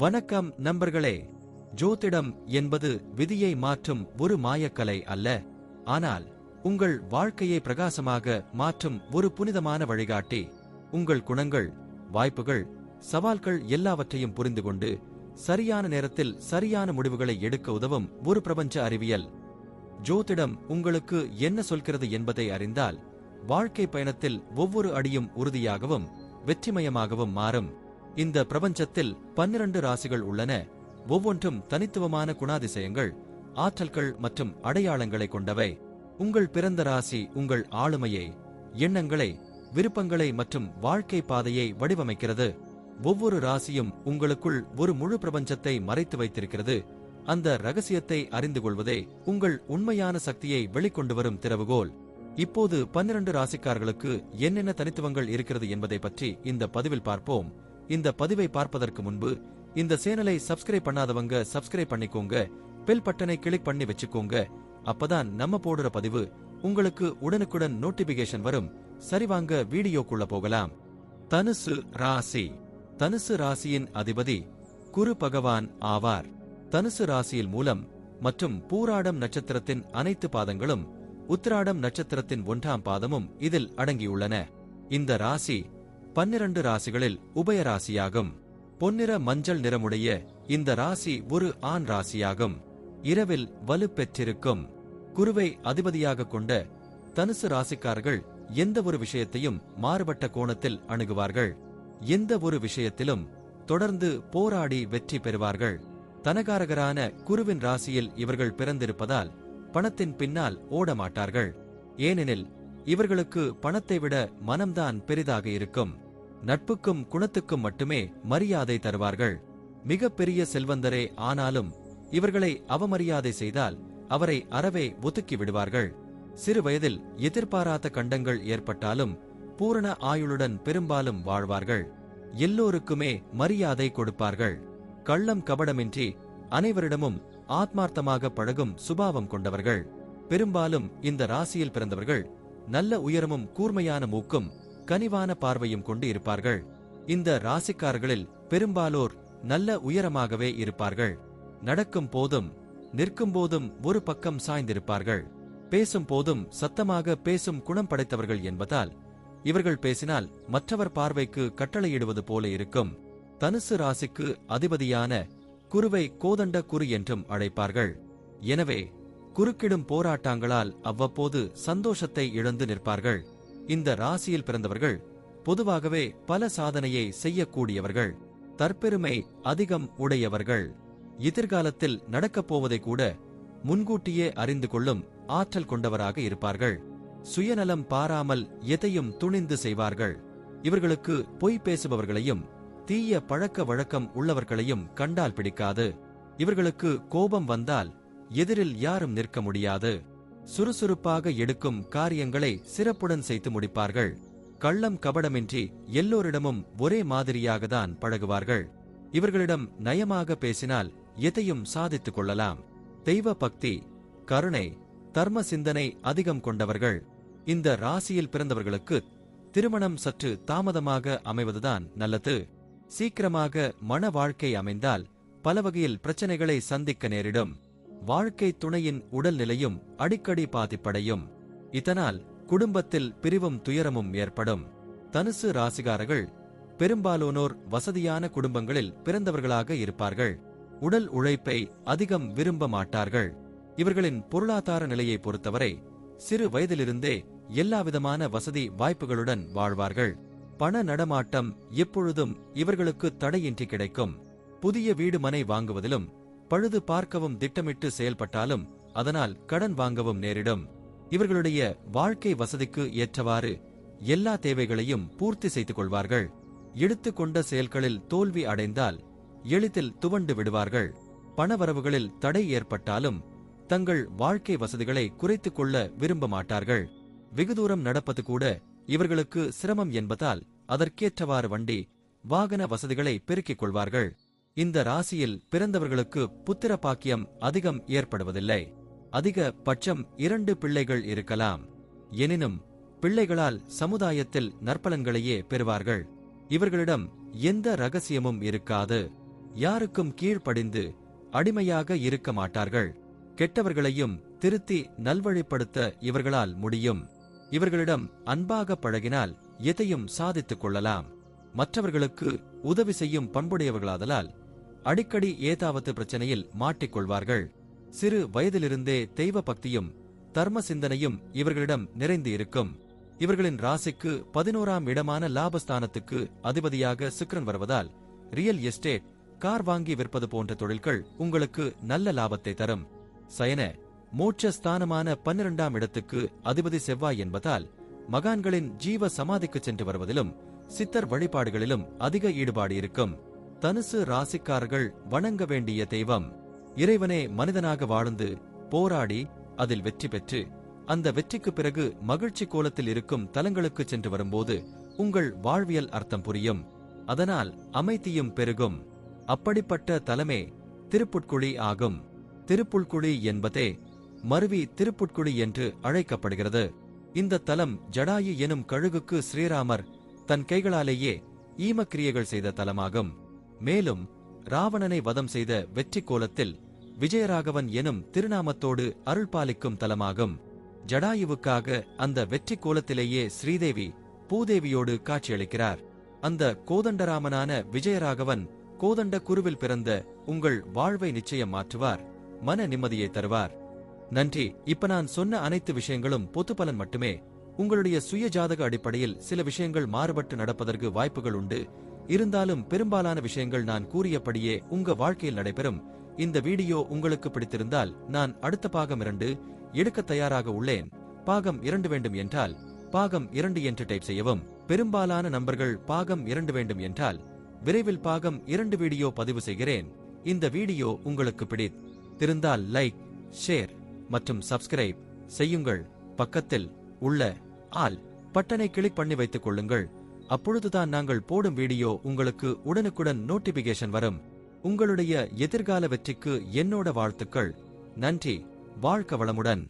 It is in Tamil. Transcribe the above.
வணக்கம் நண்பர்களே. ஜோதிடம் என்பது விதியை மாற்றும் ஒரு மாயக்கலை அல்ல, ஆனால் உங்கள் வாழ்க்கையை பிரகாசமாக மாற்றும் ஒரு புனிதமான வழிகாட்டி. உங்கள் குணங்கள், வாய்ப்புகள், சவால்கள் எல்லாவற்றையும் புரிந்துகொண்டு சரியான நேரத்தில் சரியான முடிவுகளை எடுக்க உதவும் ஒரு பிரபஞ்ச அறிவியல். ஜோதிடம் உங்களுக்கு என்ன சொல்கிறது என்பதை அறிந்தால் வாழ்க்கை பயணத்தில் ஒவ்வொரு அடியும் உறுதியாகவும் வெற்றிமயமாகவும் மாறும். இந்த பிரபஞ்சத்தில் 12 ராசிகள் உள்ளன. ஒவ்வொன்றும் தனித்துவமான குணாதிசயங்கள், ஆற்றல்கள் மற்றும் அடையாளங்களை கொண்டவை. உங்கள் பிறந்த ராசி உங்கள் ஆளுமையை, எண்ணங்களை, விருப்பங்களை மற்றும் வாழ்க்கை பாதையை வடிவமைக்கிறது. ஒவ்வொரு ராசியும் உங்களுக்குள் ஒரு முழு பிரபஞ்சத்தை மறைத்து வைத்திருக்கிறது. அந்த ரகசியத்தை அறிந்து கொள்வதே உங்கள் உண்மையான சக்தியை வெளிக்கொண்டு வரும் திறவுகோல். இப்போது 12 ராசிக்காரர்களுக்கு என்னென்ன தனித்துவங்கள் இருக்கிறது என்பதை பற்றி இந்த பதிவில் பார்ப்போம். இந்த பதிவை பார்ப்பதற்கு முன்பு இந்த சேனலை சப்ஸ்கிரைப் பண்ணாதவங்க சப்ஸ்கிரைப் பண்ணிக்கோங்க, பெல் பட்டனை கிளிக் பண்ணி வச்சுக்கோங்க. அப்பதான் நம்ம போடுற பதிவு உங்களுக்கு உடனுக்குடன் நோட்டிபிகேஷன் வரும். சரிவாங்க வீடியோக்குள்ள போகலாம். தனுசு ராசி. தனுசு ராசியின் அதிபதி குரு பகவான் ஆவார். தனுசு ராசியில் மூலம் மற்றும் பூராடம் நட்சத்திரத்தின் அனைத்து பாதங்களும், உத்திராடம் நட்சத்திரத்தின் 1ஆம் பாதமும் இதில் அடங்கியுள்ளன. இந்த ராசி 12 ராசிகளில் உபயராசியாகும். பொன்னிற மஞ்சள் நிறமுடைய இந்த ராசி ஒரு ஆண் ராசியாகும். இரவில் வலுப்பெற்றிருக்கும் குருவை அதிபதியாக கொண்ட தனுசு ராசிக்காரர்கள் எந்த ஒரு விஷயத்தையும் மாறுபட்ட கோணத்தில் அணுகுவார்கள். எந்த ஒரு விஷயத்திலும் தொடர்ந்து போராடி வெற்றி பெறுவார்கள். தனகாரகரான குருவின் ராசியில் இவர்கள் பிறந்திருப்பதால் பணத்தின் பின்னால் ஓடமாட்டார்கள். ஏனெனில் இவர்களுக்கு பணத்தை விட மனம்தான் பெரிதாக இருக்கும். நட்புக்கும் குணத்துக்கும் மட்டுமே மரியாதை தருவார்கள். மிக பெரிய செல்வந்தரே ஆனாலும் இவர்களை அவமரியாதை செய்தால் அவரை அறவே ஒதுக்கி விடுவார்கள். சிறு வயதில் எதிர்பாராத கண்டங்கள் ஏற்பட்டாலும் பூரண ஆயுளுடன் பெரும்பாலும் வாழ்வார்கள். எல்லோருக்குமே மரியாதை கொடுப்பார்கள். கள்ளம் கபடமின்றி அனைவரிடமும் ஆத்மார்த்தமாக பழகும் சுபாவம் கொண்டவர்கள். பெரும்பாலும் இந்த ராசியில் பிறந்தவர்கள் நல்ல உயரமும் கூர்மையான மூக்கும் கனிவான பார்வையும் கொண்டு இருப்பார்கள். இந்த ராசிக்காரர்களில் பெரும்பாலோர் நல்ல உயரமாகவே இருப்பார்கள். நடக்கும் போதும் நிற்கும் போதும் ஒரு பக்கம் சாய்ந்திருப்பார்கள். பேசும் போதும் சத்தமாக பேசும் குணம் படைத்தவர்கள் என்பதால் இவர்கள் பேசினால் மற்றவர் பார்வைக்கு கட்டளையிடுவது போல இருக்கும். தனுசு ராசிக்கு அதிபதியான குருவை கோதண்ட குரு என்றும் அழைப்பார்கள். எனவே குறுக்கிடும் போராட்டங்களால் அவ்வப்போது சந்தோஷத்தை இழந்து நிற்பார்கள். இந்த ராசியில் பிறந்தவர்கள் பொதுவாகவே பல சாதனையை செய்யக்கூடியவர்கள். தற்பெருமை அதிகம் உடையவர்கள். எதிர்காலத்தில் நடக்கப் போவதை கூட முன்கூட்டியே அறிந்து கொள்ளும் ஆற்றல் கொண்டவராக இருப்பார்கள். சுயநலம் பாராமல் எதையும் துணிந்து செய்வார்கள். இவர்களுக்கு பொய் பேசுபவர்களையும் தீய பழக்க வழக்கம் உள்ளவர்களையும் கண்டால் பிடிக்காது. இவர்களுக்கு கோபம் வந்தால் எதிரில் யாரும் நிற்க முடியாது. சுறுசுறுப்பாக எடுக்கும் காரியங்களை சிறப்புடன் செய்து முடிப்பார்கள். கள்ளம் கபடமின்றி எல்லோரிடமும் ஒரே மாதிரியாகத்தான் பழகுவார்கள். இவர்களிடம் நயமாக பேசினால் எதையும் சாதித்துக் கொள்ளலாம். தெய்வ பக்தி, கருணை, தர்ம சிந்தனை அதிகம் கொண்டவர்கள். இந்த ராசியில் பிறந்தவர்களுக்கு திருமணம் சற்று தாமதமாக அமைவதுதான் நல்லது. சீக்கிரமாக மன வாழ்க்கை அமைந்தால் பல வகையில் பிரச்சனைகளை சந்திக்க நேரிடும். வாழ்க்கை துணையின் உடல்நிலையும் அடிக்கடி பாதிப்படையும். இதனால் குடும்பத்தில் பிரிவும் துயரமும் ஏற்படும். தனுசு ராசிகாரர்கள் பெரும்பாலானோர் வசதியான குடும்பங்களில் பிறந்தவர்களாக இருப்பார்கள். உடல் உழைப்பை அதிகம் விரும்ப மாட்டார்கள். இவர்களின் பொருளாதார நிலையை பொறுத்தவரை சிறு வயதிலிருந்தே எல்லாவிதமான வசதி வாய்ப்புகளுடன் வாழ்வார்கள். பண நடமாட்டம் எப்பொழுதும் இவர்களுக்கு தடையின்றி கிடைக்கும். புதிய வீடு மனை வாங்குவதிலும் பழுது பார்க்கவும் திட்டமிட்டு செயல்பட்டாலும் அதனால் கடன் வாங்கவும் நேரிடும். இவர்களுடைய வாழ்க்கை வசதிக்கு ஏற்றவாறு எல்லா தேவைகளையும் பூர்த்தி செய்து கொள்வார்கள். எடுத்துக்கொண்ட செயல்களில் தோல்வி அடைந்தால் எளிதில் துவண்டு விடுவார்கள். பணவரவுகளில் தடை ஏற்பட்டாலும் தங்கள் வாழ்க்கை வசதிகளை குறைத்துக் கொள்ள விரும்ப மாட்டார்கள். வெகு தூரம் நடப்பது கூட இவர்களுக்கு சிரமம் என்பதால் அதற்கேற்றவாறு வண்டி, வாகன வசதிகளை பெருக்கிக் கொள்வார்கள். இந்த ராசியில் பிறந்தவர்களுக்கு புத்திர பாக்கியம் அதிகம் ஏற்படுவதில்லை. அதிக பட்சம் 2 பிள்ளைகள் இருக்கலாம். எனினும் பிள்ளைகளால் சமுதாயத்தில் நற்பலன்களையே பெறுவார்கள். இவர்களிடம் எந்த ரகசியமும் இருக்காது. யாருக்கும் கீழ்ப்படிந்து அடிமையாக இருக்க மாட்டார்கள். கெட்டவர்களையும் திருத்தி நல்வழிப்படுத்த இவர்களால் முடியும். இவர்களிடம் அன்பாக பழகினால் எதையும் சாதித்துக் கொள்ளலாம். மற்றவர்களுக்கு உதவி செய்யும் பண்புடையவர்களாதலால் அடிக்கடி ஏதாவது பிரச்சனையில் மாட்டிக்கொள்வார்கள். சிறு வயதிலிருந்தே தெய்வ பக்தியும் தர்ம சிந்தனையும் இவர்களிடம் நிறைந்து இருக்கும். இவர்களின் ராசிக்கு 11ஆம் இடமான லாபஸ்தானத்துக்கு அதிபதியாக சுக்கிரன் வருவதால் ரியல் எஸ்டேட், கார் வாங்கி விற்பது போன்ற தொழில்கள் உங்களுக்கு நல்ல லாபத்தை தரும். சயன மோட்ச ஸ்தானமான 12ஆம் இடத்துக்கு அதிபதி செவ்வாய் என்பதால் மகான்களின் ஜீவ சமாதிக்கு சென்று வருவதிலும் சித்தர் வழிபாடுகளிலும் அதிக ஈடுபாடு இருக்கும். தனுசு ராசிக்காரர்கள் வணங்க வேண்டிய தெய்வம் இறைவனே மனிதனாக வாழ்ந்து போராடி அதில் வெற்றி பெற்று அந்த வெற்றிக்கு பிறகு மகிழ்ச்சி கோலத்தில் இருக்கும் தலங்களுக்கு சென்று வரும்போது உங்கள் வாழ்வியல் அர்த்தம் புரியும். அதனால் அமைதியும் பெருகும். அப்படிப்பட்ட தலமே திருப்புட்குழி ஆகும். திருப்புட்குழி என்பதே மருவி திருப்புட்குழி என்று அழைக்கப்படுகிறது. இந்த தலம் ஜடாயு எனும் கழுகுக்கு ஸ்ரீராமர் தன் கைகளாலேயே ஈமக்கிரியைகள் செய்த தலமாகும். மேலும் ராவணனை வதம் செய்த வெற்றி கோலத்தில் விஜயராகவன் எனும் திருநாமத்தோடு அருள்பாலிக்கும் தலமாகும். ஜடாயுவுக்காக அந்த வெற்றி கோலத்திலேயே ஸ்ரீதேவி பூதேவியோடு காட்சியளிக்கிறார். அந்த கோதண்டராமனான விஜயராகவன் கோதண்ட குருவில் பிறந்த உங்கள் வாழ்வை நிச்சயம் மாற்றுவார், மன நிம்மதியை தருவார். நன்றி. இப்ப நான் சொன்ன அனைத்து விஷயங்களும் பொதுப்பலன் மட்டுமே. உங்களுடைய சுய ஜாதக அடிப்படையில் சில விஷயங்கள் மாறுபட்டு நடப்பதற்கு வாய்ப்புகள் உண்டு. இருந்தாலும் பெரும்பாலான விஷயங்கள் நான் கூறியபடியே உங்க வாழ்க்கையில் நடைபெறும். இந்த வீடியோ உங்களுக்கு பிடித்திருந்தால் நான் அடுத்த பாகம் 2 எடுக்க தயாராக உள்ளேன். பாகம் 2 வேண்டும் என்றால் பாகம் 2 என்று டைப் செய்யவும். பெரும்பாலான நண்பர்கள் பாகம் 2 வேண்டும் என்றால் விரைவில் பாகம் 2 வீடியோ பதிவு செய்கிறேன். இந்த வீடியோ உங்களுக்கு பிடித்திருந்தால் லைக், ஷேர் மற்றும் சப்ஸ்கிரைப் செய்யுங்கள். பக்கத்தில் உள்ள ஆல் பட்டனை கிளிக் பண்ணி வைத்துக் கொள்ளுங்கள். அப்பொழுதுதான் நாங்கள் போடும் வீடியோ உங்களுக்கு உடனுக்குடன் நோட்டிபிகேஷன் வரும். உங்களுடைய எதிர்கால வெற்றிக்கு என்னோட வாழ்த்துக்கள். நன்றி. வாழ்க வளமுடன்.